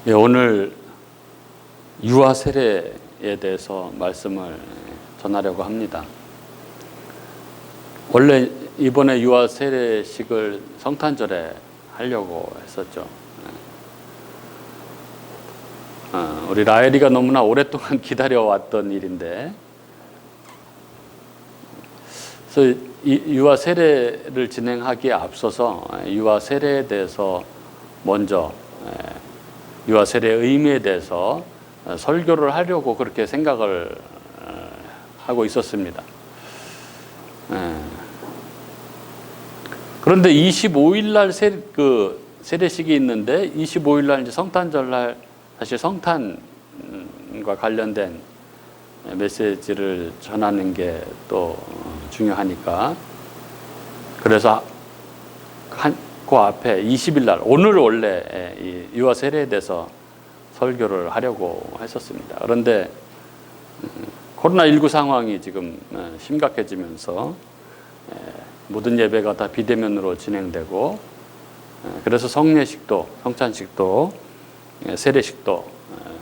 예, 오늘 유아 세례에 대해서 말씀을 전하려고 합니다. 원래 이번에 유아 세례식을 성탄절에 하려고 했었죠. 우리 라엘이가 너무나 오랫동안 기다려왔던 일인데, 그래서 이 유아 세례를 진행하기에 앞서서 유아 세례에 대해서 먼저 유아 세례의 의미에 대해서 설교를 하려고 그렇게 생각을 하고 있었습니다. 그런데 25일 날 세례식이 있는데 25일 날 이제 성탄절 날 사실 성탄과 관련된 메시지를 전하는 게 또 중요하니까, 그래서 그 앞에 20일 날 오늘 원래 이 유아 세례에 대해서 설교를 하려고 했었습니다. 그런데 코로나19 상황이 지금 심각해지면서 모든 예배가 다 비대면으로 진행되고, 그래서 성례식도, 성찬식도, 세례식도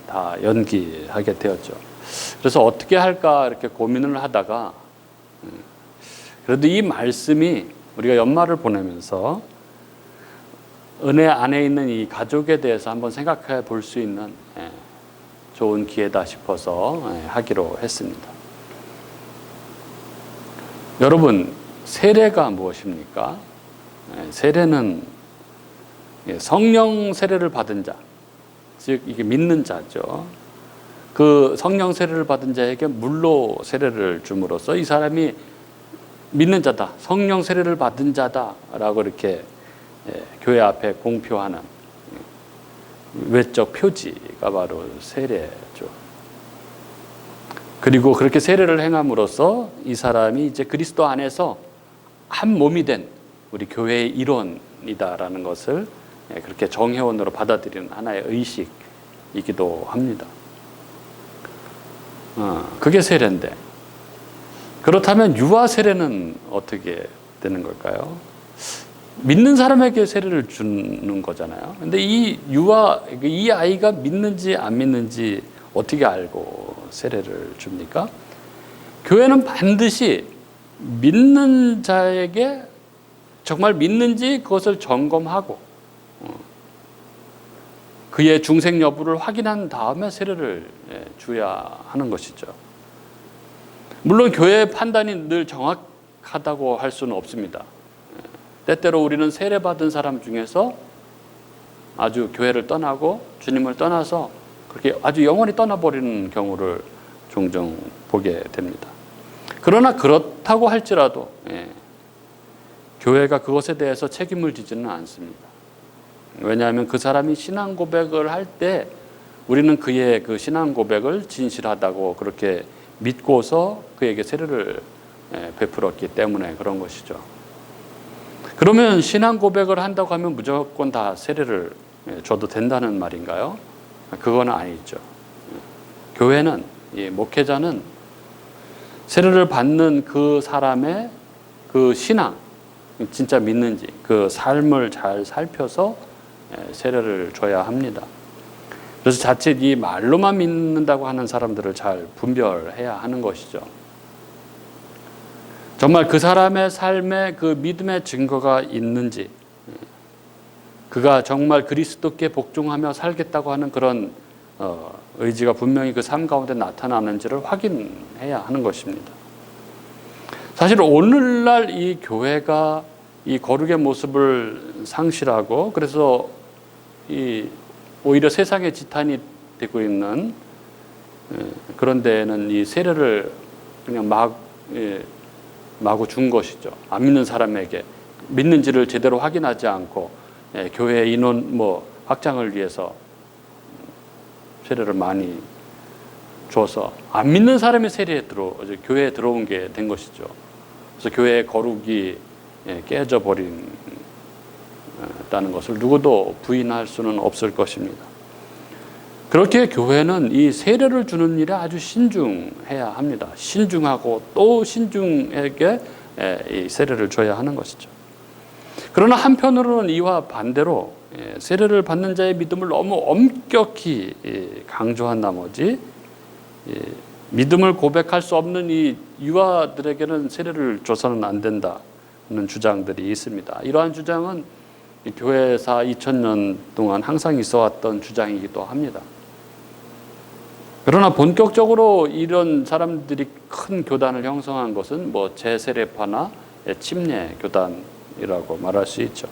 다 연기하게 되었죠. 그래서 어떻게 할까 이렇게 고민을 하다가, 그래도 이 말씀이 우리가 연말을 보내면서 은혜 안에 있는 이 가족에 대해서 한번 생각해 볼 수 있는 좋은 기회다 싶어서 하기로 했습니다. 여러분, 세례가 무엇입니까? 세례는 성령 세례를 받은 자, 즉 이게 믿는 자죠. 그 성령 세례를 받은 자에게 물로 세례를 줌으로써 이 사람이 믿는 자다, 성령 세례를 받은 자다라고 이렇게 교회 앞에 공표하는 외적 표지가 바로 세례죠. 그리고 그렇게 세례를 행함으로써 이 사람이 이제 그리스도 안에서 한 몸이 된 우리 교회의 일원이다라는 것을 그렇게 정회원으로 받아들이는 하나의 의식이기도 합니다. 그게 세례인데, 그렇다면 유아 세례는 어떻게 되는 걸까요? 믿는 사람에게 세례를 주는 거잖아요. 근데 이 아이가 믿는지 안 믿는지 어떻게 알고 세례를 줍니까? 교회는 반드시 믿는 자에게 정말 믿는지 그것을 점검하고 그의 중생 여부를 확인한 다음에 세례를 줘야 하는 것이죠. 물론 교회의 판단이 늘 정확하다고 할 수는 없습니다. 때때로 우리는 세례받은 사람 중에서 아주 교회를 떠나고 주님을 떠나서 그렇게 아주 영원히 떠나버리는 경우를 종종 보게 됩니다. 그러나 그렇다고 할지라도 교회가 그것에 대해서 책임을 지지는 않습니다. 왜냐하면 그 사람이 신앙 고백을 할 때 우리는 그의 그 신앙 고백을 진실하다고 그렇게 믿고서 그에게 세례를 베풀었기 때문에 그런 것이죠. 그러면 신앙 고백을 한다고 하면 무조건 다 세례를 줘도 된다는 말인가요? 그건 아니죠. 교회는, 목회자는 세례를 받는 그 사람의 그 신앙, 진짜 믿는지 그 삶을 잘 살펴서 세례를 줘야 합니다. 그래서 자칫 이 말로만 믿는다고 하는 사람들을 잘 분별해야 하는 것이죠. 정말 그 사람의 삶에 그 믿음의 증거가 있는지, 그가 정말 그리스도께 복종하며 살겠다고 하는 그런 의지가 분명히 그 삶 가운데 나타나는지를 확인해야 하는 것입니다. 사실 오늘날 이 교회가 이 거룩의 모습을 상실하고, 그래서 오히려 세상의 지탄이 되고 있는 그런 데에는 이 세례를 그냥 마구 준 것이죠. 안 믿는 사람에게 믿는지를 제대로 확인하지 않고 교회 인원 확장을 위해서 세례를 많이 줘서 안 믿는 사람의 교회에 들어온 게 된 것이죠. 그래서 교회의 거룩이 깨져버린다는 것을 누구도 부인할 수는 없을 것입니다. 그렇게 교회는 이 세례를 주는 일에 아주 신중해야 합니다. 신중하고 또 신중하게 이 세례를 줘야 하는 것이죠. 그러나 한편으로는 이와 반대로 세례를 받는 자의 믿음을 너무 엄격히 강조한 나머지 믿음을 고백할 수 없는 이 유아들에게는 세례를 줘서는 안 된다는 주장들이 있습니다. 이러한 주장은 교회사 2000년 동안 항상 있어왔던 주장이기도 합니다. 그러나 본격적으로 이런 사람들이 큰 교단을 형성한 것은 뭐 제세례파나 침례 교단이라고 말할 수 있죠.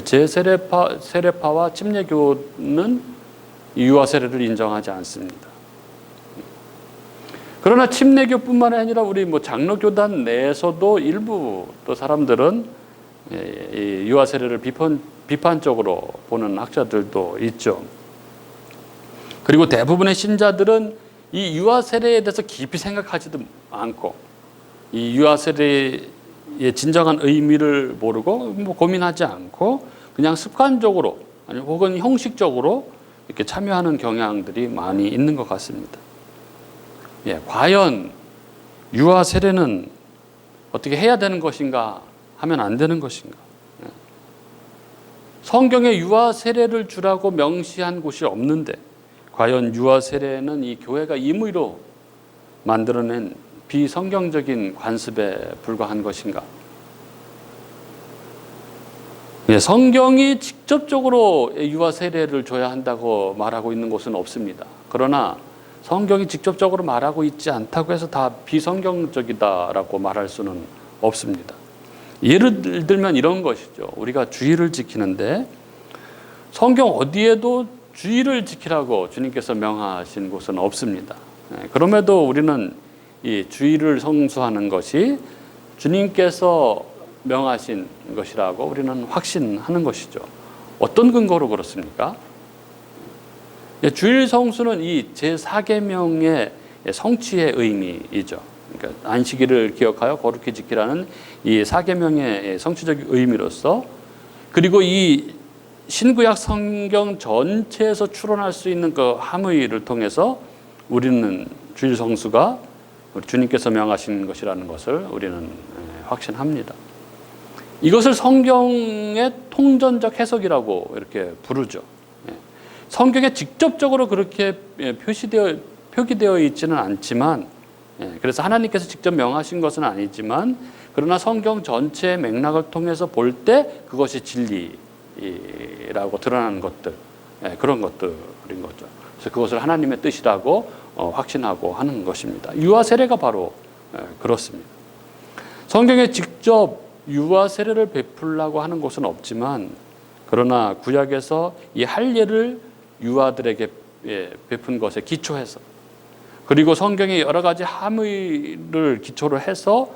제세례파와 침례교는 유아 세례를 인정하지 않습니다. 그러나 침례교뿐만 아니라 우리 뭐 장로교단 내에서도 일부 또 사람들은 유아 세례를 비판적으로 보는 학자들도 있죠. 그리고 대부분의 신자들은 이 유아 세례에 대해서 깊이 생각하지도 않고 이 유아 세례의 진정한 의미를 모르고 뭐 고민하지 않고 그냥 습관적으로 아니 혹은 형식적으로 이렇게 참여하는 경향들이 많이 있는 것 같습니다. 과연 유아 세례는 어떻게 해야 되는 것인가 하면 안 되는 것인가? 성경에 유아 세례를 주라고 명시한 곳이 없는데 과연 유아 세례는 이 교회가 임의로 만들어낸 비성경적인 관습에 불과한 것인가? 성경이 직접적으로 유아 세례를 줘야 한다고 말하고 있는 곳은 없습니다. 그러나 성경이 직접적으로 말하고 있지 않다고 해서 다 비성경적이다라고 말할 수는 없습니다. 예를 들면 이런 것이죠. 우리가 주일을 지키는데 성경 어디에도 주일을 지키라고 주님께서 명하신 곳은 없습니다. 그럼에도 우리는 이 주일을 성수하는 것이 주님께서 명하신 것이라고 우리는 확신하는 것이죠. 어떤 근거로 그렇습니까? 주일 성수는 이 제4계명의 성취의 의미이죠. 그러니까 안식일을 기억하여 거룩히 지키라는 이 4계명의 성취적 의미로서 그리고 이 신구약 성경 전체에서 추론할 수 있는 그 함의를 통해서 우리는 주일 성수가 주님께서 명하신 것이라는 것을 우리는 확신합니다. 이것을 성경의 통전적 해석이라고 이렇게 부르죠. 성경에 직접적으로 그렇게 표기되어 있지는 않지만 그래서 하나님께서 직접 명하신 것은 아니지만 그러나 성경 전체의 맥락을 통해서 볼 때 그것이 진리라고 드러나는 것들 그런 것들인 거죠. 그래서 그것을 하나님의 뜻이라고 확신하고 하는 것입니다. 유아 세례가 바로 그렇습니다. 성경에 직접 유아 세례를 베풀라고 하는 곳은 없지만 그러나 구약에서 이 할례를 유아들에게 베푼 것에 기초해서 그리고 성경의 여러 가지 함의를 기초로 해서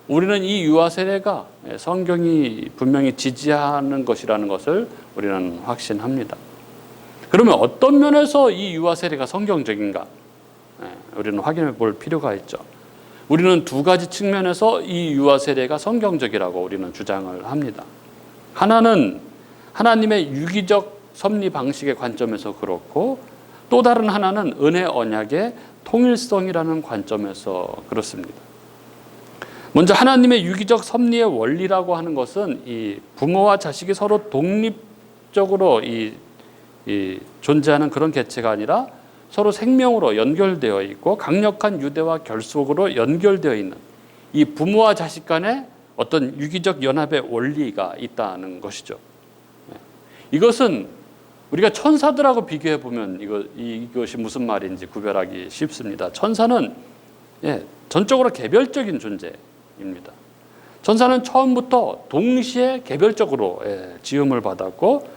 우리는 이 유아 세례가 성경이 분명히 지지하는 것이라는 것을 우리는 확신합니다. 그러면 어떤 면에서 이 유아 세례가 성경적인가? 우리는 확인해 볼 필요가 있죠. 우리는 두 가지 측면에서 이 유아 세례가 성경적이라고 우리는 주장을 합니다. 하나는 하나님의 유기적 섭리 방식의 관점에서 그렇고 또 다른 하나는 은혜 언약의 통일성이라는 관점에서 그렇습니다. 먼저 하나님의 유기적 섭리의 원리라고 하는 것은 이 부모와 자식이 서로 독립적으로 존재하는 그런 개체가 아니라 서로 생명으로 연결되어 있고 강력한 유대와 결속으로 연결되어 있는 이 부모와 자식 간의 어떤 유기적 연합의 원리가 있다는 것이죠. 이것은 우리가 천사들하고 비교해 보면 이것이 무슨 말인지 구별하기 쉽습니다. 천사는 전적으로 개별적인 존재입니다. 천사는 처음부터 동시에 개별적으로 지음을 받았고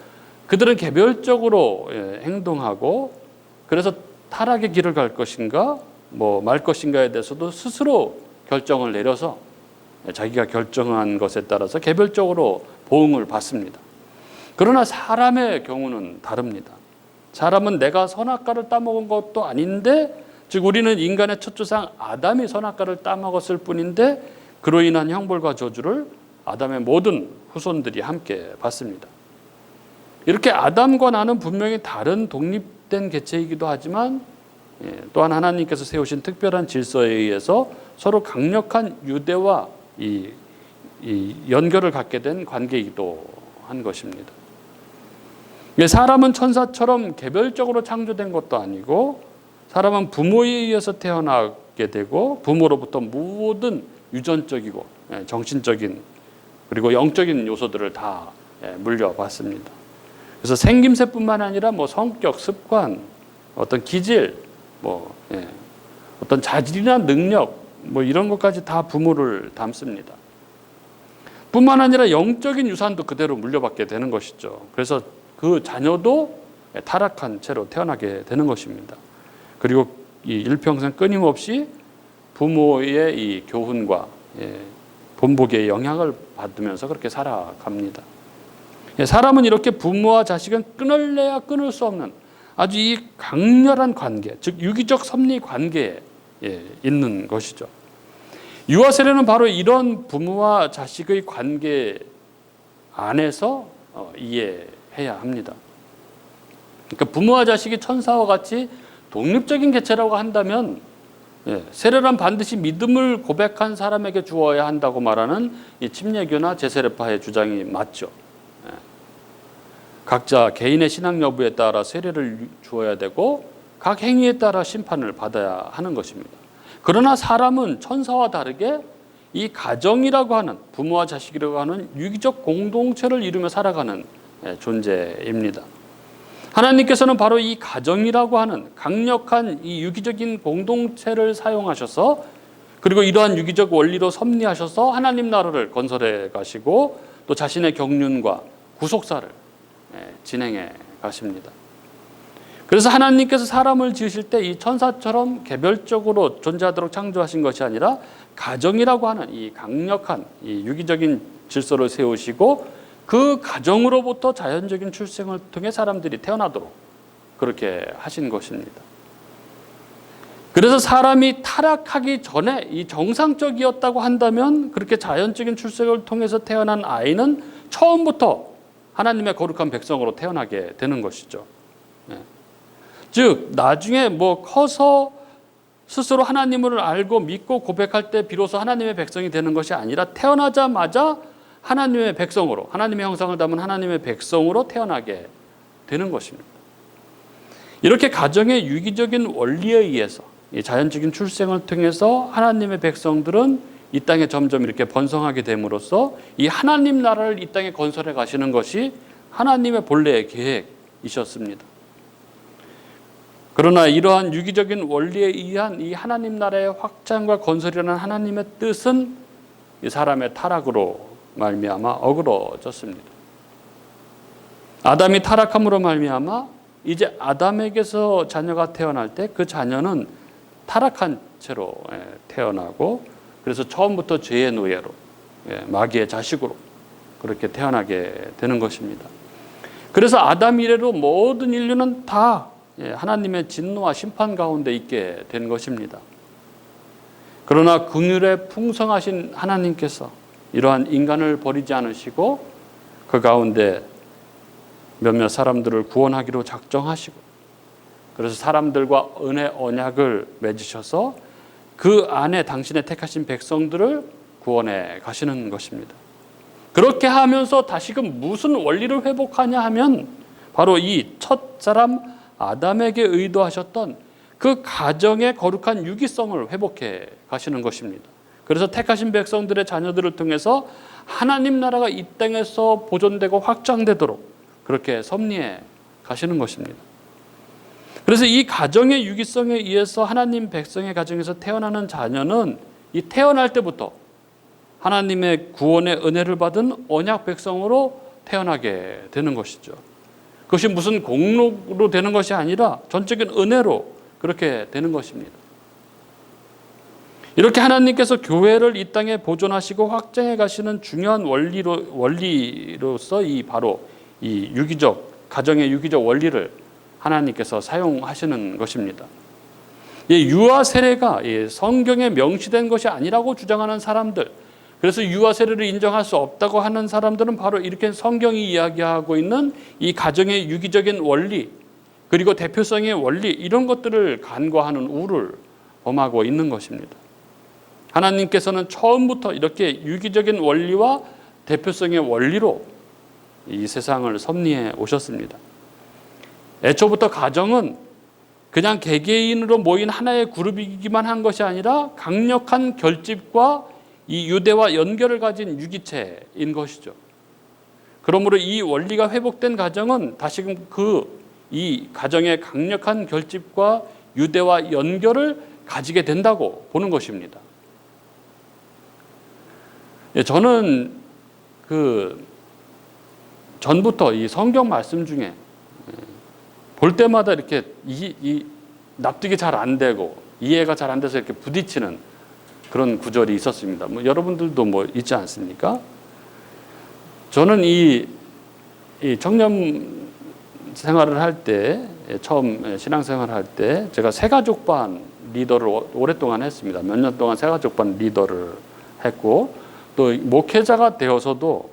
그들은 개별적으로 행동하고 그래서 타락의 길을 갈 것인가 말 것인가에 대해서도 스스로 결정을 내려서 자기가 결정한 것에 따라서 개별적으로 보응을 받습니다. 그러나 사람의 경우는 다릅니다. 사람은 내가 선악과를 따먹은 것도 아닌데 즉 우리는 인간의 첫 조상 아담이 선악과를 따먹었을 뿐인데 그로 인한 형벌과 저주를 아담의 모든 후손들이 함께 받습니다. 이렇게 아담과 나는 분명히 다른 독립된 개체이기도 하지만 또한 하나님께서 세우신 특별한 질서에 의해서 서로 강력한 유대와 이 연결을 갖게 된 관계이기도 한 것입니다. 사람은 천사처럼 개별적으로 창조된 것도 아니고 사람은 부모에 의해서 태어나게 되고 부모로부터 모든 유전적이고 정신적인 그리고 영적인 요소들을 다 물려받습니다. 그래서 생김새뿐만 아니라 성격, 습관, 어떤 기질, 어떤 자질이나 능력 이런 것까지 다 부모를 닮습니다. 뿐만 아니라 영적인 유산도 그대로 물려받게 되는 것이죠. 그래서 그 자녀도 타락한 채로 태어나게 되는 것입니다. 그리고 이 일평생 끊임없이 부모의 이 교훈과 본보기의 영향을 받으면서 그렇게 살아갑니다. 사람은 이렇게 부모와 자식은 끊을래야 끊을 수 없는 아주 이 강렬한 관계, 즉 유기적 섭리 관계에 있는 것이죠. 유아 세례는 바로 이런 부모와 자식의 관계 안에서 이해해야 합니다. 그러니까 부모와 자식이 천사와 같이 독립적인 개체라고 한다면 세례란 반드시 믿음을 고백한 사람에게 주어야 한다고 말하는 이 침례교나 제세례파의 주장이 맞죠. 각자 개인의 신앙 여부에 따라 세례를 주어야 되고 각 행위에 따라 심판을 받아야 하는 것입니다. 그러나 사람은 천사와 다르게 이 가정이라고 하는 부모와 자식이라고 하는 유기적 공동체를 이루며 살아가는 존재입니다. 하나님께서는 바로 이 가정이라고 하는 강력한 이 유기적인 공동체를 사용하셔서 그리고 이러한 유기적 원리로 섭리하셔서 하나님 나라를 건설해 가시고 또 자신의 경륜과 구속사를 진행해 가십니다. 그래서 하나님께서 사람을 지으실 때 이 천사처럼 개별적으로 존재하도록 창조하신 것이 아니라 가정이라고 하는 이 강력한 이 유기적인 질서를 세우시고 그 가정으로부터 자연적인 출생을 통해 사람들이 태어나도록 그렇게 하신 것입니다. 그래서 사람이 타락하기 전에 이 정상적이었다고 한다면 그렇게 자연적인 출생을 통해서 태어난 아이는 처음부터 하나님의 거룩한 백성으로 태어나게 되는 것이죠. 즉 나중에 커서 스스로 하나님을 알고 믿고 고백할 때 비로소 하나님의 백성이 되는 것이 아니라 태어나자마자 하나님의 백성으로 하나님의 형상을 담은 하나님의 백성으로 태어나게 되는 것입니다. 이렇게 가정의 유기적인 원리에 의해서 이 자연적인 출생을 통해서 하나님의 백성들은 이 땅에 점점 이렇게 번성하게 됨으로써 이 하나님 나라를 이 땅에 건설해 가시는 것이 하나님의 본래의 계획이셨습니다. 그러나 이러한 유기적인 원리에 의한 이 하나님 나라의 확장과 건설이라는 하나님의 뜻은 이 사람의 타락으로 말미암아 어그러졌습니다. 아담이 타락함으로 말미암아 이제 아담에게서 자녀가 태어날 때 그 자녀는 타락한 채로 태어나고 그래서 처음부터 죄의 노예로 마귀의 자식으로 그렇게 태어나게 되는 것입니다. 그래서 아담 이래로 모든 인류는 다 하나님의 진노와 심판 가운데 있게 된 것입니다. 그러나 긍휼에 풍성하신 하나님께서 이러한 인간을 버리지 않으시고 그 가운데 몇몇 사람들을 구원하기로 작정하시고 그래서 사람들과 은혜 언약을 맺으셔서 그 안에 당신의 택하신 백성들을 구원해 가시는 것입니다. 그렇게 하면서 다시금 무슨 원리를 회복하냐 하면 바로 이 첫사람 아담에게 의도하셨던 그 가정의 거룩한 유기성을 회복해 가시는 것입니다. 그래서 택하신 백성들의 자녀들을 통해서 하나님 나라가 이 땅에서 보존되고 확장되도록 그렇게 섭리해 가시는 것입니다. 그래서 이 가정의 유기성에 의해서 하나님 백성의 가정에서 태어나는 자녀는 이 태어날 때부터 하나님의 구원의 은혜를 받은 언약 백성으로 태어나게 되는 것이죠. 그것이 무슨 공로로 되는 것이 아니라 전적인 은혜로 그렇게 되는 것입니다. 이렇게 하나님께서 교회를 이 땅에 보존하시고 확장해 가시는 중요한 원리로서 바로 이 유기적 가정의 유기적 원리를 하나님께서 사용하시는 것입니다. 이 유아 세례가 성경에 명시된 것이 아니라고 주장하는 사람들, 그래서 유아 세례를 인정할 수 없다고 하는 사람들은 바로 이렇게 성경이 이야기하고 있는 이 가정의 유기적인 원리 그리고 대표성의 원리 이런 것들을 간과하는 우를 범하고 있는 것입니다. 하나님께서는 처음부터 이렇게 유기적인 원리와 대표성의 원리로 이 세상을 섭리해 오셨습니다. 애초부터 가정은 그냥 개개인으로 모인 하나의 그룹이기만 한 것이 아니라 강력한 결집과 이 유대와 연결을 가진 유기체인 것이죠. 그러므로 이 원리가 회복된 가정은 다시금 이 가정의 강력한 결집과 유대와 연결을 가지게 된다고 보는 것입니다. 저는 전부터 이 성경 말씀 중에 볼 때마다 이렇게 납득이 잘 안 되고 이해가 잘 안 돼서 이렇게 부딪히는 그런 구절이 있었습니다. 여러분들도 있지 않습니까? 저는 이 청년 생활을 할 때, 처음 신앙생활을 할 때 제가 새가족반 리더를 오랫동안 했습니다. 몇 년 동안 새가족반 리더를 했고, 또 목회자가 되어서도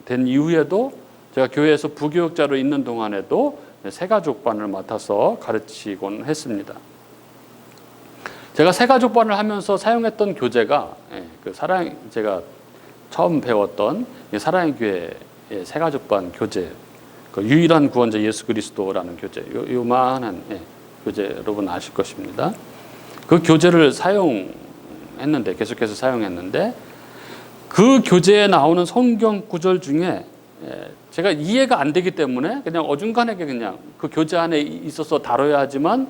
된 이후에도 제가 교회에서 부교육자로 있는 동안에도 새가족반을 맡아서 가르치곤 했습니다. 제가 새가족반을 하면서 사용했던 교재가 제가 처음 배웠던 사랑의 교회의 새가족반 교재, 유일한 구원자 예수 그리스도라는 교재, 요만한 교재 여러분 아실 것입니다. 그 교재를 계속해서 사용했는데 그 교재에 나오는 성경 구절 중에 제가 이해가 안 되기 때문에 그냥 어중간하게 그냥 그 교재 안에 있어서 다뤄야 하지만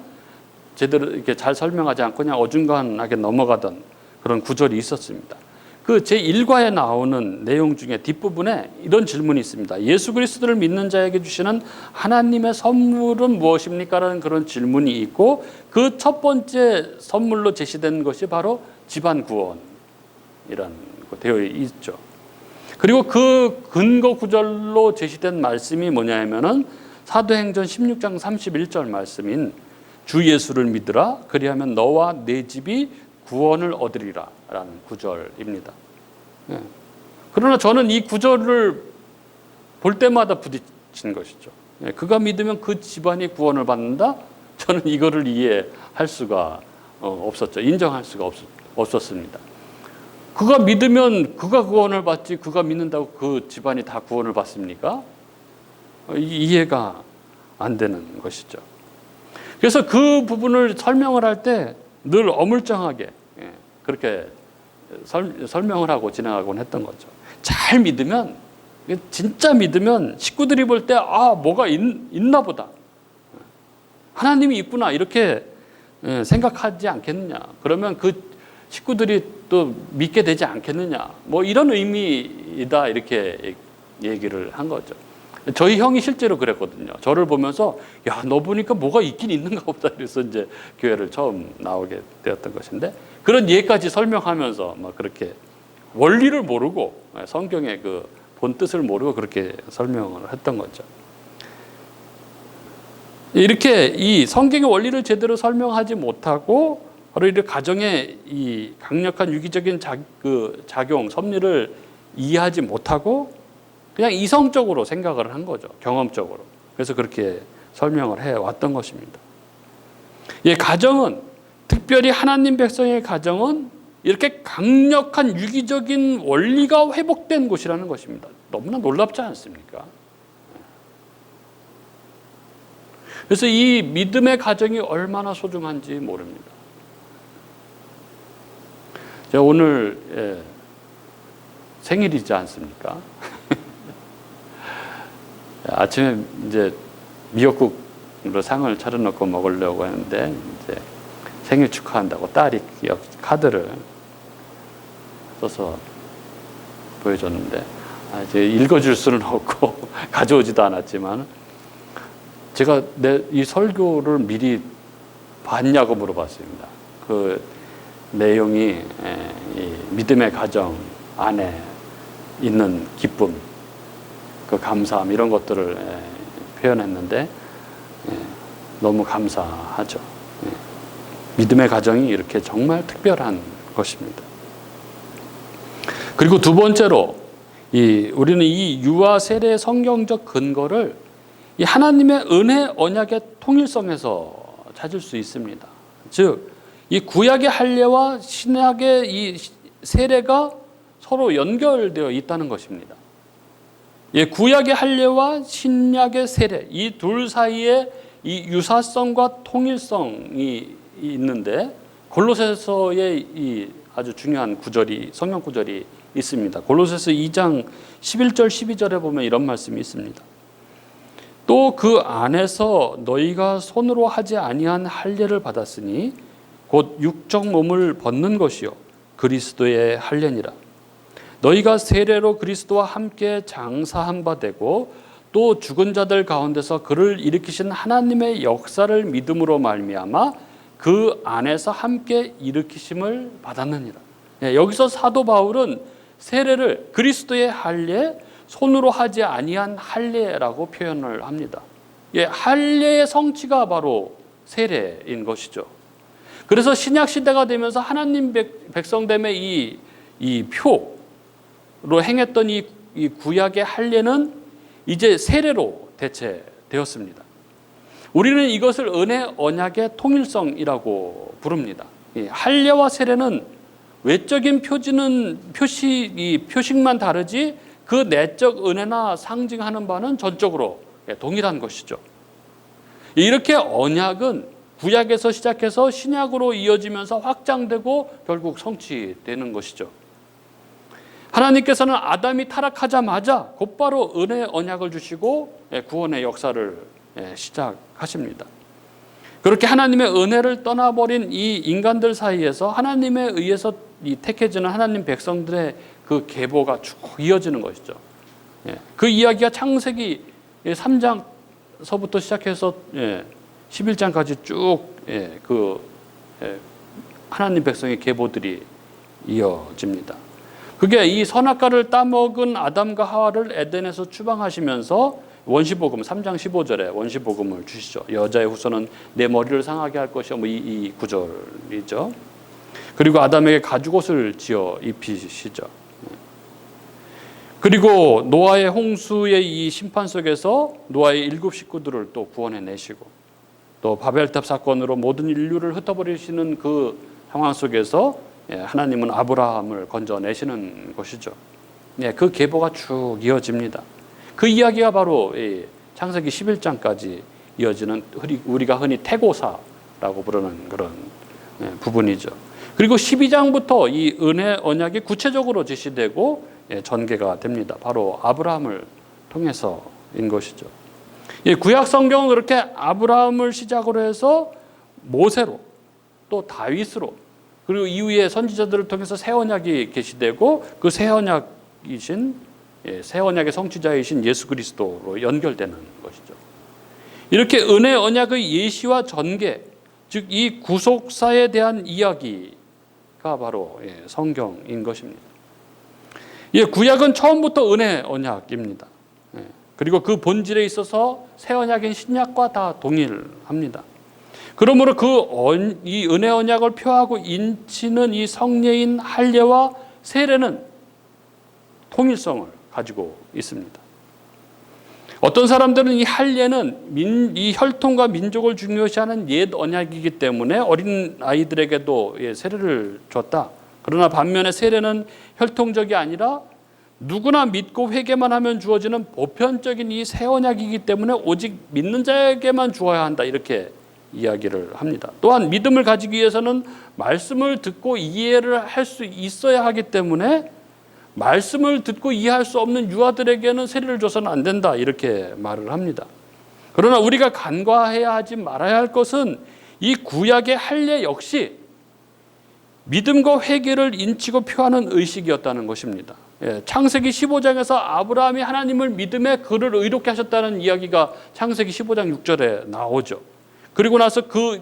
제대로 이렇게 잘 설명하지 않고 그냥 어중간하게 넘어가던 그런 구절이 있었습니다. 제 1과에 나오는 내용 중에 뒷부분에 이런 질문이 있습니다. 예수 그리스도를 믿는 자에게 주시는 하나님의 선물은 무엇입니까? 라는 그런 질문이 있고 그 첫 번째 선물로 제시된 것이 바로 집안 구원이라는 거 되어 있죠. 그리고 그 근거 구절로 제시된 말씀이 뭐냐면은 사도행전 16장 31절 말씀인 주 예수를 믿으라 그리하면 너와 네 집이 구원을 얻으리라 라는 구절입니다. 그러나 저는 이 구절을 볼 때마다 부딪힌 것이죠. 그가 믿으면 그 집안이 구원을 받는다? 저는 이거를 이해할 수가 없었죠. 인정할 수가 없었습니다. 그가 믿으면 그가 구원을 받지 그가 믿는다고 그 집안이 다 구원을 받습니까? 이해가 안 되는 것이죠. 그래서 그 부분을 설명을 할 때 늘 어물쩡하게 그렇게 설명을 하고 진행하곤 했던 거죠. 잘 믿으면, 진짜 믿으면 식구들이 볼 때 뭐가 있나 보다. 하나님이 있구나 이렇게 생각하지 않겠느냐. 그러면 그 식구들이 또 믿게 되지 않겠느냐. 이런 의미이다 이렇게 얘기를 한 거죠. 저희 형이 실제로 그랬거든요. 저를 보면서 야, 너 보니까 뭐가 있긴 있는가 보다. 그래서 이제 교회를 처음 나오게 되었던 것인데 그런 예까지 설명하면서 그렇게 원리를 모르고 성경의 그 본 뜻을 모르고 그렇게 설명을 했던 거죠. 이렇게 이 성경의 원리를 제대로 설명하지 못하고 바로 이 가정의 이 강력한 유기적인 작용, 섭리를 이해하지 못하고 그냥 이성적으로 생각을 한 거죠. 경험적으로. 그래서 그렇게 설명을 해왔던 것입니다. 가정은, 특별히 하나님 백성의 가정은 이렇게 강력한 유기적인 원리가 회복된 곳이라는 것입니다. 너무나 놀랍지 않습니까? 그래서 이 믿음의 가정이 얼마나 소중한지 모릅니다. 제가 오늘 생일이지 않습니까? 아침에 이제 미역국으로 상을 차려놓고 먹으려고 했는데 이제 생일 축하한다고 딸이 카드를 써서 보여줬는데 이제 읽어줄 수는 없고 가져오지도 않았지만 제가 이 설교를 미리 봤냐고 물어봤습니다. 그 내용이 이 믿음의 가정 안에 있는 기쁨, 그 감사함 이런 것들을 표현했는데 너무 감사하죠. 믿음의 가정이 이렇게 정말 특별한 것입니다. 그리고 두 번째로 우리는 이 유아 세례의 성경적 근거를 이 하나님의 은혜 언약의 통일성에서 찾을 수 있습니다. 즉, 이 구약의 할례와 신약의 이 세례가 서로 연결되어 있다는 것입니다. 구약의 할례와 신약의 세례, 이 둘 사이에 이 유사성과 통일성이 있는데 골로새서에 이 아주 중요한 구절이 성경 구절이 있습니다. 골로새서 2장 11절 12절에 보면 이런 말씀이 있습니다. 또 그 안에서 너희가 손으로 하지 아니한 할례를 받았으니 곧 육적 몸을 벗는 것이요 그리스도의 할례니라. 너희가 세례로 그리스도와 함께 장사한 바 되고 또 죽은 자들 가운데서 그를 일으키신 하나님의 역사를 믿음으로 말미암아 그 안에서 함께 일으키심을 받았느니라. 여기서 사도 바울은 세례를 그리스도의 할례, 손으로 하지 아니한 할례라고 표현을 합니다. 할례의 성취가 바로 세례인 것이죠. 그래서 신약 시대가 되면서 하나님 백성됨의 이 표로 행했던 이 구약의 할례는 이제 세례로 대체되었습니다. 우리는 이것을 은혜 언약의 통일성이라고 부릅니다. 할례와 세례는 외적인 표식만 다르지 그 내적 은혜나 상징하는 바는 전적으로 동일한 것이죠. 이렇게 언약은 구약에서 시작해서 신약으로 이어지면서 확장되고 결국 성취되는 것이죠. 하나님께서는 아담이 타락하자마자 곧바로 은혜 언약을 주시고 구원의 역사를 시작하십니다. 그렇게 하나님의 은혜를 떠나버린 이 인간들 사이에서 하나님에 의해서 택해지는 하나님 백성들의 그 계보가 쭉 이어지는 것이죠. 그 이야기가 창세기 3장서부터 시작해서 11장까지 쭉 그 하나님 백성의 계보들이 이어집니다. 그게 이 선악과를 따먹은 아담과 하와를 에덴에서 추방하시면서 원시복음 3장 15절에 원시복음을 주시죠. 여자의 후손은 내 머리를 상하게 할 것이요. 이 구절이죠. 그리고 아담에게 가죽옷을 지어 입히시죠. 그리고 노아의 홍수의 이 심판 속에서 노아의 7 식구들을 또 구원해 내시고 또 바벨탑 사건으로 모든 인류를 흩어버리시는 그 상황 속에서 하나님은 아브라함을 건져내시는 것이죠. 그 계보가 쭉 이어집니다. 그 이야기가 바로 창세기 11장까지 이어지는 우리가 흔히 태고사라고 부르는 그런 부분이죠. 그리고 12장부터 이 은혜 언약이 구체적으로 제시되고 전개가 됩니다. 바로 아브라함을 통해서인 것이죠. 구약 성경은 그렇게 아브라함을 시작으로 해서 모세로 또 다윗으로 그리고 이후에 선지자들을 통해서 새 언약이 계시되고 그 새 언약의 성취자이신 예수 그리스도로 연결되는 것이죠. 이렇게 은혜 언약의 예시와 전개, 즉 이 구속사에 대한 이야기가 바로 성경인 것입니다. 구약은 처음부터 은혜 언약입니다. 그리고 그 본질에 있어서 새 언약인 신약과 다 동일합니다. 그러므로 이 은혜 언약을 표하고 인치는 이 성례인 할례와 세례는 통일성을 가지고 있습니다. 어떤 사람들은 이 할례는 이 혈통과 민족을 중요시하는 옛 언약이기 때문에 어린 아이들에게도 세례를 줬다. 그러나 반면에 세례는 혈통적이 아니라 누구나 믿고 회개만 하면 주어지는 보편적인 이 새 언약이기 때문에 오직 믿는 자에게만 주어야 한다. 이렇게 이야기를 합니다. 또한 믿음을 가지기 위해서는 말씀을 듣고 이해를 할 수 있어야 하기 때문에 말씀을 듣고 이해할 수 없는 유아들에게는 세례를 줘서는 안 된다. 이렇게 말을 합니다. 그러나 우리가 간과해야 하지 말아야 할 것은 이 구약의 할례 역시 믿음과 회개를 인치고 표하는 의식이었다는 것입니다. 창세기 15장에서 아브라함이 하나님을 믿음에 그를 의롭게 하셨다는 이야기가 창세기 15장 6절에 나오죠. 그리고 나서 그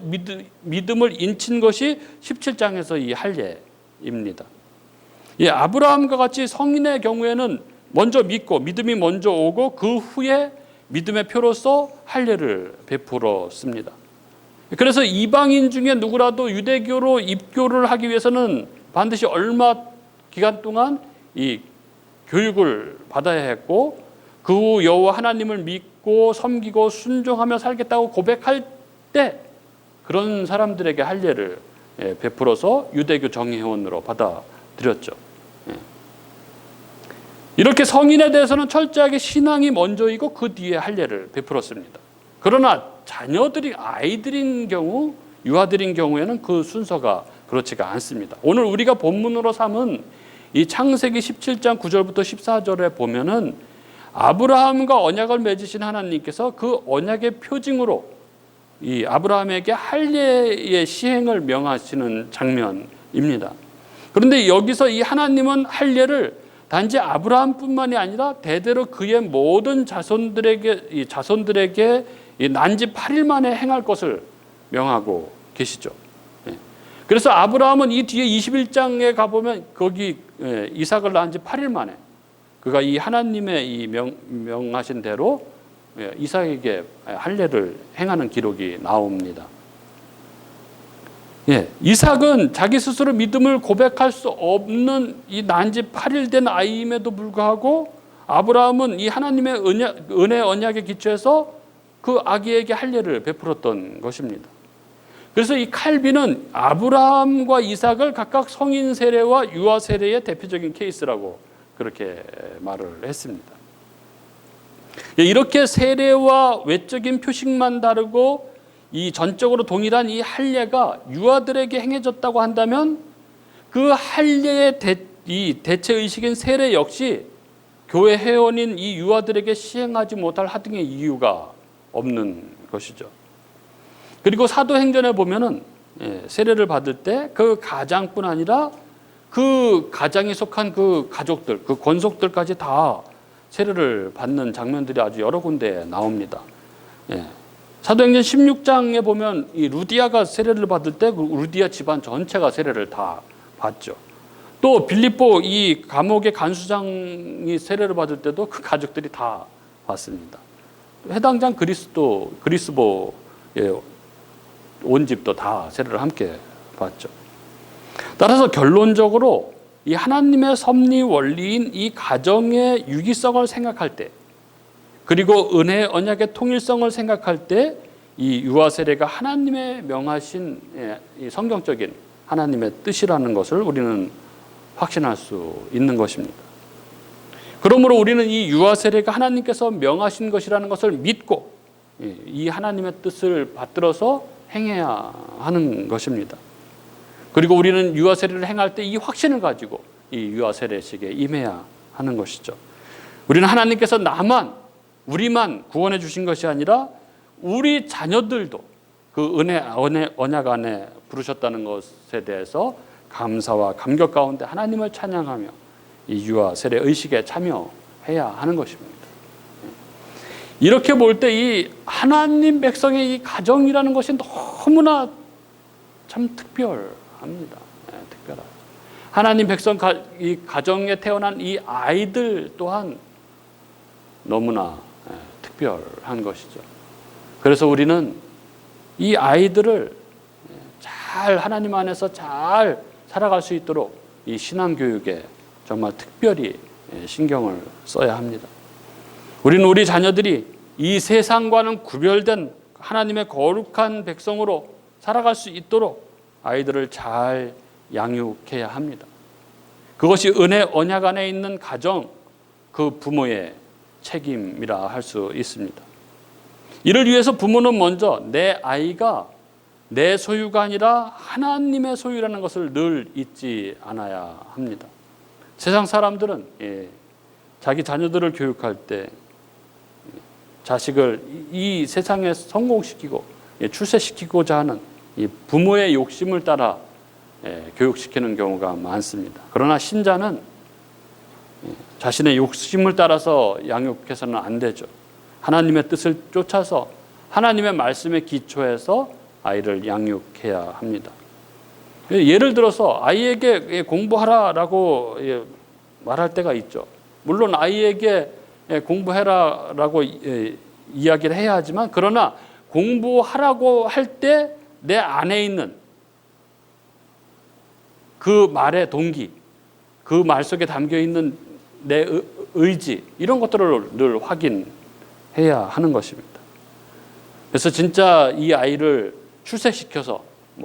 믿음을 인친 것이 17장에서 이 할례입니다. 아브라함과 같이 성인의 경우에는 먼저 믿고 믿음이 먼저 오고 그 후에 믿음의 표로서 할례를 베풀었습니다. 그래서 이방인 중에 누구라도 유대교로 입교를 하기 위해서는 반드시 얼마 기간 동안 이 교육을 받아야 했고 그 후 여호와 하나님을 믿고 섬기고 순종하며 살겠다고 고백할 때 그런 사람들에게 할례를 베풀어서 유대교 정회원으로 받아들였죠. 이렇게 성인에 대해서는 철저하게 신앙이 먼저이고 그 뒤에 할례를 베풀었습니다. 그러나 자녀들이 아이들인 경우, 유아들인 경우에는 그 순서가 그렇지가 않습니다. 오늘 우리가 본문으로 삼은 이 창세기 17장 9절부터 14절에 보면은 아브라함과 언약을 맺으신 하나님께서 그 언약의 표징으로 이 아브라함에게 할례의 시행을 명하시는 장면입니다. 그런데 여기서 이 하나님은 할례를 단지 아브라함뿐만이 아니라 대대로 그의 모든 자손들에게 이 난지 8일 만에 행할 것을 명하고 계시죠. 그래서 아브라함은 이 뒤에 21장에 가보면 거기 이삭을 낳은 지 8일 만에 그가 이 하나님의 이 명하신 대로 이삭에게 할례를 행하는 기록이 나옵니다. 이삭은 자기 스스로 믿음을 고백할 수 없는 이 난지 8일 된 아이임에도 불구하고 아브라함은 이 하나님의 은혜 언약에 기초해서 그 아기에게 할례를 베풀었던 것입니다. 그래서 이 칼빈은 아브라함과 이삭을 각각 성인 세례와 유아 세례의 대표적인 케이스라고 그렇게 말을 했습니다. 이렇게 세례와 외적인 표식만 다르고 이 전적으로 동일한 이 할례가 유아들에게 행해졌다고 한다면 그 할례의 대체 의식인 세례 역시 교회 회원인 이 유아들에게 시행하지 못할 하등의 이유가 없는 것이죠. 그리고 사도행전에 보면은 세례를 받을 때 그 가장뿐 아니라 그 가장에 속한 그 가족들, 그 권속들까지 다 세례를 받는 장면들이 아주 여러 군데 나옵니다. 사도행전 16장에 보면 이 루디아가 세례를 받을 때 그 루디아 집안 전체가 세례를 다 받죠. 또 빌립보 이 감옥의 간수장이 세례를 받을 때도 그 가족들이 다 받습니다. 해당장 그리스보의 온 집도 다 세례를 함께 받죠. 따라서 결론적으로 이 하나님의 섭리 원리인 이 가정의 유기성을 생각할 때, 그리고 은혜 언약의 통일성을 생각할 때 이 유아 세례가 하나님의 명하신 이 성경적인 하나님의 뜻이라는 것을 우리는 확신할 수 있는 것입니다. 그러므로 우리는 이 유아 세례가 하나님께서 명하신 것이라는 것을 믿고 이 하나님의 뜻을 받들어서 행해야 하는 것입니다. 그리고 우리는 유아 세례를 행할 때 이 확신을 가지고 이 유아 세례식에 임해야 하는 것이죠. 우리는 하나님께서 우리만 구원해 주신 것이 아니라 우리 자녀들도 그 은혜 언약 안에 부르셨다는 것에 대해서 감사와 감격 가운데 하나님을 찬양하며 이 유아 세례 의식에 참여해야 하는 것입니다. 이렇게 볼 때 이 하나님 백성의 이 가정이라는 것이 너무나 참 특별합니다. 특별하다. 하나님 백성 이 가정에 태어난 이 아이들 또한 너무나 특별한 것이죠. 그래서 우리는 이 아이들을 잘 하나님 안에서 잘 살아갈 수 있도록 이 신앙교육에 정말 특별히 신경을 써야 합니다. 우리는 우리 자녀들이 이 세상과는 구별된 하나님의 거룩한 백성으로 살아갈 수 있도록 아이들을 잘 양육해야 합니다. 그것이 은혜 언약 안에 있는 가정, 그 부모의 책임이라 할 수 있습니다. 이를 위해서 부모는 먼저 내 아이가 내 소유가 아니라 하나님의 소유라는 것을 늘 잊지 않아야 합니다. 세상 사람들은 자기 자녀들을 교육할 때 자식을 이 세상에 성공시키고 출세시키고자 하는 이 부모의 욕심을 따라 교육시키는 경우가 많습니다. 그러나 신자는 자신의 욕심을 따라서 양육해서는 안 되죠. 하나님의 뜻을 쫓아서 하나님의 말씀에 기초해서 아이를 양육해야 합니다. 예를 들어서 아이에게 공부하라라고 말할 때가 있죠. 물론 아이에게 공부해라라고 이야기를 해야 하지만, 그러나 공부하라고 할 때 내 안에 있는 그 말의 동기, 그 말 속에 담겨 있는 내 의지, 이런 것들을 늘 확인해야 하는 것입니다. 그래서 진짜 이 아이를 출세시켜서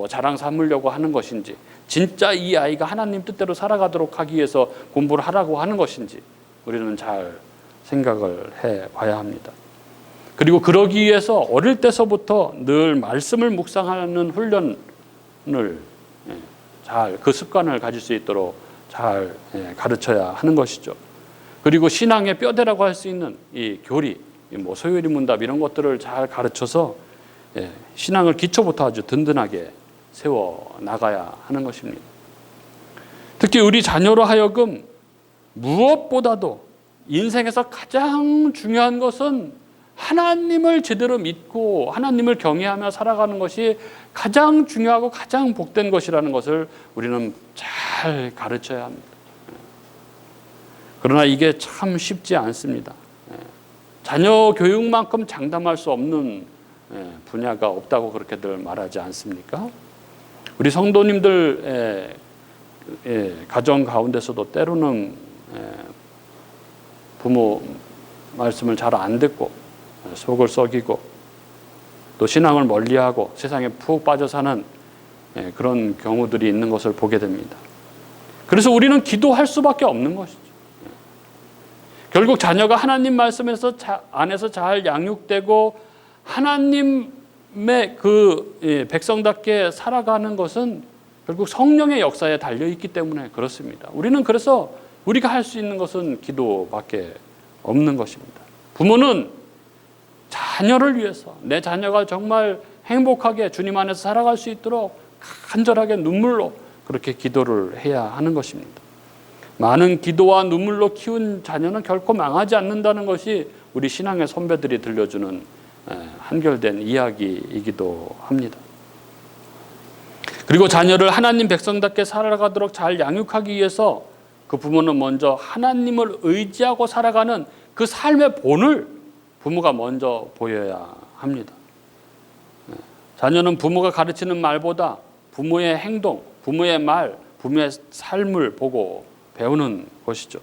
자랑 삼으려고 하는 것인지, 진짜 이 아이가 하나님 뜻대로 살아가도록 하기 위해서 공부를 하라고 하는 것인지 우리는 잘 생각을 해봐야 합니다. 그리고 그러기 위해서 어릴 때서부터 늘 말씀을 묵상하는 훈련을 잘 그 습관을 가질 수 있도록 잘 가르쳐야 하는 것이죠. 그리고 신앙의 뼈대라고 할 수 있는 이 교리, 뭐 소요리 문답 이런 것들을 잘 가르쳐서 신앙을 기초부터 아주 든든하게 세워 나가야 하는 것입니다. 특히 우리 자녀로 하여금 무엇보다도 인생에서 가장 중요한 것은 하나님을 제대로 믿고 하나님을 경외하며 살아가는 것이 가장 중요하고 가장 복된 것이라는 것을 우리는 잘 가르쳐야 합니다. 그러나 이게 참 쉽지 않습니다. 자녀 교육만큼 장담할 수 없는 분야가 없다고 그렇게들 말하지 않습니까? 우리 성도님들 가정 가운데서도 때로는 부모 말씀을 잘 안 듣고 속을 썩이고 또 신앙을 멀리하고 세상에 푹 빠져 사는 그런 경우들이 있는 것을 보게 됩니다. 그래서 우리는 기도할 수밖에 없는 것이죠. 결국 자녀가 하나님 말씀에서 안에서 잘 양육되고 하나님의 그 백성답게 살아가는 것은 결국 성령의 역사에 달려있기 때문에 그렇습니다. 우리는 그래서 우리가 할 수 있는 것은 기도밖에 없는 것입니다. 부모는 자녀를 위해서 내 자녀가 정말 행복하게 주님 안에서 살아갈 수 있도록 간절하게 눈물로 그렇게 기도를 해야 하는 것입니다. 많은 기도와 눈물로 키운 자녀는 결코 망하지 않는다는 것이 우리 신앙의 선배들이 들려주는 한결된 이야기이기도 합니다. 그리고 자녀를 하나님 백성답게 살아가도록 잘 양육하기 위해서 그 부모는 먼저 하나님을 의지하고 살아가는 그 삶의 본을 부모가 먼저 보여야 합니다. 자녀는 부모가 가르치는 말보다 부모의 행동, 부모의 말, 부모의 삶을 보고 배우는 것이죠.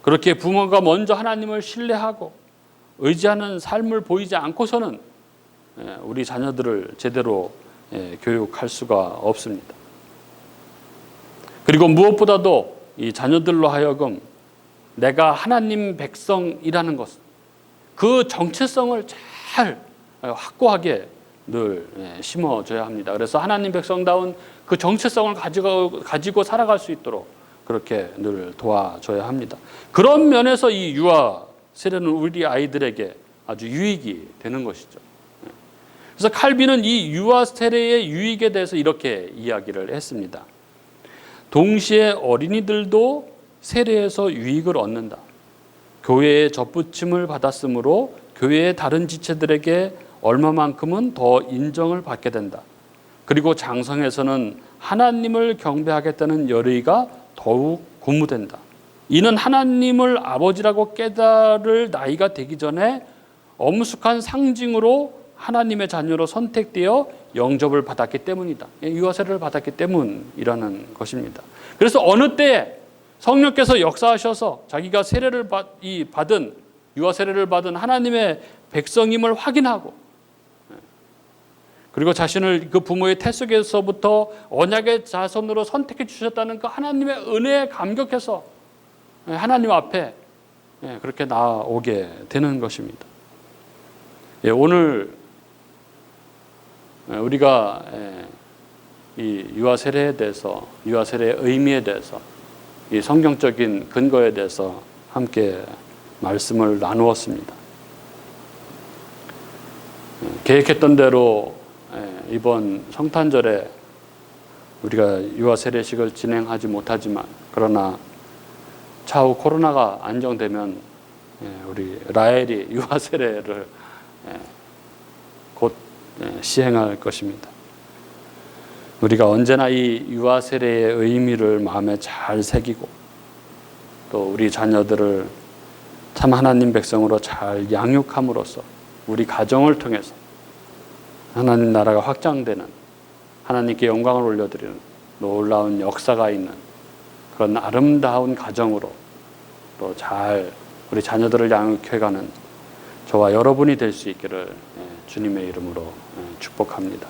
그렇게 부모가 먼저 하나님을 신뢰하고 의지하는 삶을 보이지 않고서는 우리 자녀들을 제대로 교육할 수가 없습니다. 그리고 무엇보다도 이 자녀들로 하여금 내가 하나님 백성이라는 것, 그 정체성을 잘 확고하게 늘 심어줘야 합니다. 그래서 하나님 백성다운 그 정체성을 가지고 살아갈 수 있도록 그렇게 늘 도와줘야 합니다. 그런 면에서 이 유아 세례는 우리 아이들에게 아주 유익이 되는 것이죠. 그래서 칼빈은 이 유아 세례의 유익에 대해서 이렇게 이야기를 했습니다. 동시에 어린이들도 세례에서 유익을 얻는다. 교회의 접붙임을 받았으므로 교회의 다른 지체들에게 얼마만큼은 더 인정을 받게 된다. 그리고 장성에서는 하나님을 경배하겠다는 열의가 더욱 고무된다. 이는 하나님을 아버지라고 깨달을 나이가 되기 전에 엄숙한 상징으로 하나님의 자녀로 선택되어 영접을 받았기 때문이다. 유아세례를 받았기 때문이라는 것입니다. 그래서 어느 때에 성령께서 역사하셔서 자기가 세례를 받은 유아세례를 받은 하나님의 백성임을 확인하고 그리고 자신을 그 부모의 태 속에서부터 언약의 자손으로 선택해 주셨다는 그 하나님의 은혜에 감격해서 하나님 앞에 그렇게 나오게 되는 것입니다. 오늘 우리가 이 유아 세례에 대해서, 유아 세례의 의미에 대해서, 이 성경적인 근거에 대해서 함께 말씀을 나누었습니다. 계획했던 대로 이번 성탄절에 우리가 유아 세례식을 진행하지 못하지만, 그러나 차후 코로나가 안정되면 우리 라헬이 유아 세례를 곧 시행할 것입니다. 우리가 언제나 이 유아 세례의 의미를 마음에 잘 새기고 또 우리 자녀들을 참 하나님 백성으로 잘 양육함으로써 우리 가정을 통해서 하나님 나라가 확장되는, 하나님께 영광을 올려드리는 놀라운 역사가 있는 그런 아름다운 가정으로 또 잘 우리 자녀들을 양육해가는 저와 여러분이 될 수 있기를 주님의 이름으로 축복합니다.